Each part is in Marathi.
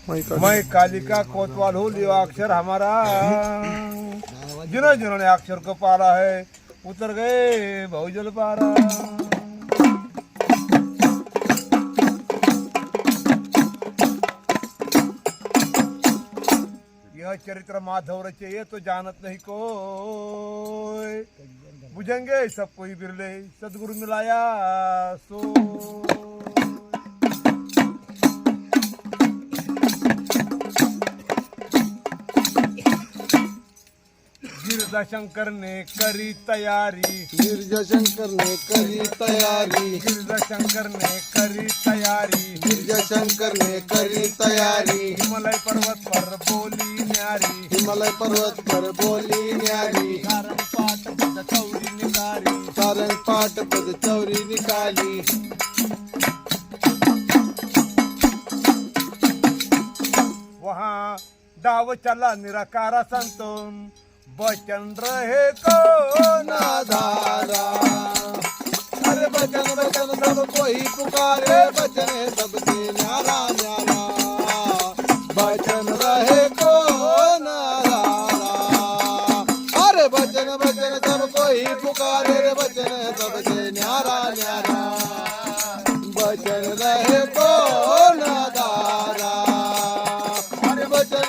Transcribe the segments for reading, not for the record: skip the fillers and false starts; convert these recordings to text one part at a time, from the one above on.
मैं कालिका कोतवाल हूँ, लिया अक्षर हमारा। जिन्होंने अक्षर को पारा है उतर गए बहुजल पारा। यह चरित्र माधव रचे ये तो जानत नहीं कोई। बुझेंगे सब कोई बिरले सदगुरु मिलाया सो। गिरजा शंकर ने करी तैयारी, गिरजा शंकर ने करी तैयारी, गिरजा शंकर ने करी तैयारी, गिरजा शंकर ने करी तैयारी। हिमालय पर्वत पर बोली न्यारी, हिमालय पर्वत पर बोली न्यारी। सारंग पाट पद चौरी निकारी, सारंग पाट पद चौरी निकाली। वहाँ डाव चला निराकारा संतों, बचन रहे को नाधारा। अरे बचन बचन सब कोई पुकारे, बचन है सबसे न्यारा न्यारा। बचन रहे को नाधारा। अरे बचन बचन सब कोई पुकारे, रे बचन है सबसे न्यारा न्यारा। बचन रहे को नाधारा। अरे बचन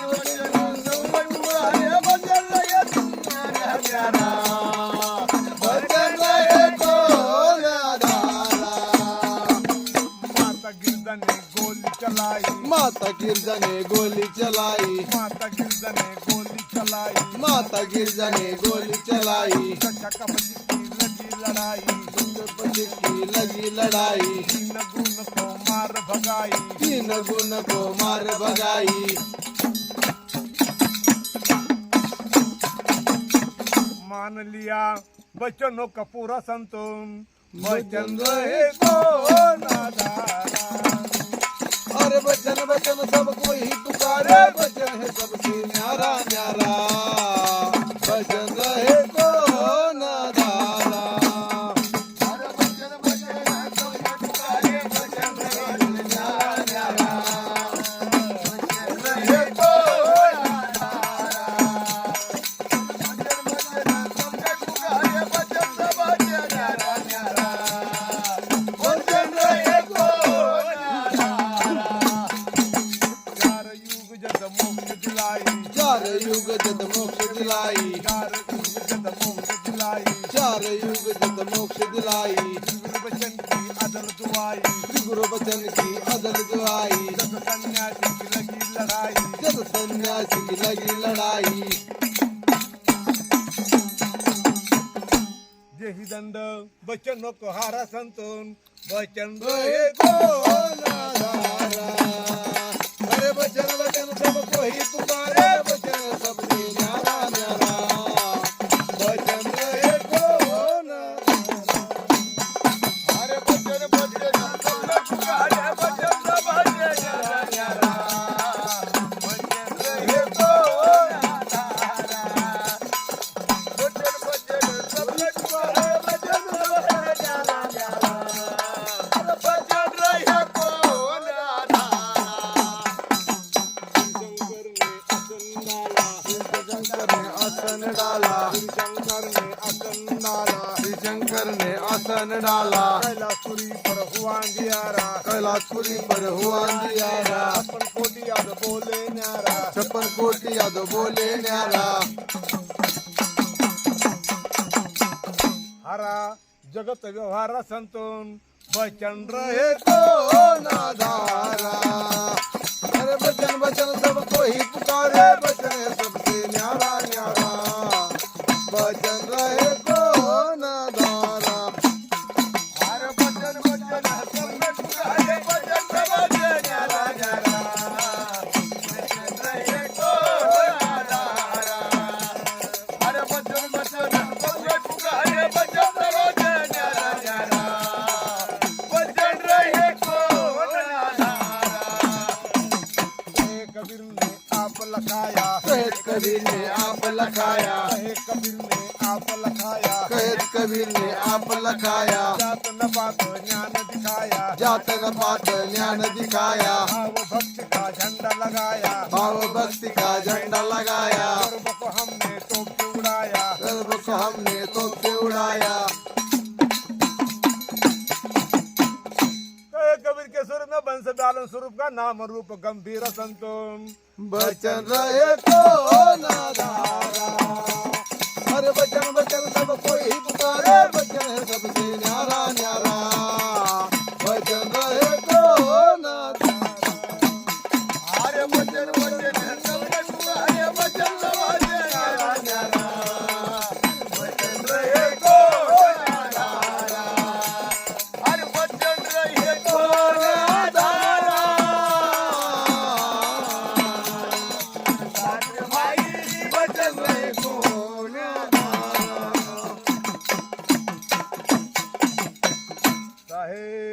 माता गिरजा ने गोली चलाई, माता गिरजा ने गोली चलाई, माता गिरजा ने गोली चलाई। कपटी की लगी लड़ाई, कपटी की लगी लड़ाई। तीन गुण को मार भगाई, तीन गुण को मार भगाई। मान लिया बचनों का पूरा संतों, बचन रहे को नाधारा। अरे बचन बचन सब कोई पुकारे, बचन है सबसे न्यारा न्यारा। बचन रहे को नाधारा। अरे बचन बचन सब कोई पुकारे, बचन रहे न्यारा न्यारा। बचन रहे को नाधारा। बचन बचन सब कोई पुकारे, बचन सबसे न्यारा न्यारा। बचन रहे को चार युग जद मोक्ष दिलाई, चार युग जद मोक्ष दिलाई, चार युग जद मोक्ष दिलाई। गुरु बचन की अदल दुआई, गुरु बचन की अदल दुआई। जब सन्यासी की लगी लड़ाई, जब सन्यासी की लगी लड़ाई। यही दंड बचनों को हारा संतों, बचन रहे को नाधारा। अरे बचन बचन सब कोई पुकारे, बचन सबसे न्यारा न्यारा। बचन रहे को नाधारा। अरे बचन बचन सब पुकारे, बचन सबसे न्यारा न्यारा। बचन रहे को नाधारा। बचन बचन सब पुकारे, बचन सबसे न्यारा न्यारा। बचन रहे को नाधारा। शंकर ने आसन डाला, शंकर ने आसन डाला, शंकर ने आसन डाला। कैलाशपुरी पर हुआ अंधियारा, कैलाशपुरी पर हुआ अंधियारा। 56 कोटि याद बोले न्यारा, 56 कोटि यादव बोले न्यारा। हरा जगत व्यवहार संतों, बचन रहे को नाधारा। अरे बचन बचन सब कोई पुकारे, बचन सबसे न्यारा न्यारा। बचन रहे को नाधारा। अरे बचन बचन सब पुकारे, बचन सबसे न्यारा न्यारा। बचन रहे को नाधारा। अरे बचन बचन सब पुकारे, बचन सबसे न्यारा न्यारा। बचन रहे को नाधारा। कबीर ने आप लखाया, कहत कबीर ने आप लखाया। कबीर ने आप लखाया, कहत कबीर ने आप लखाया। जात न पात ज्ञान दिखाया, जात न पात ज्ञान दिखाया। भाव भक्त का झंडा लगाया, भाव भक्ति का झंडा लगाया, गर्व को हमने तोप से उड़ाया, गर्व को हमने तोप से उड़ाया। कबीर के सुर में बंस डालन स्वरूप का नाम रूप गंभीर संतोम, बचन रहे तो नादारा, हर बचन बचन सब कोई पुकारे, बचन है सबसे न्यारा न्यारा, बचन रहे तो नादारा। अरे बचन बचन है सबने तुम्हारे बचन समाजे न्यारा न्यारा, बचन रहे तो नादारा, अरे बचन रहे तो नादारा, भाई बचन रहे तो नादारा। साहेब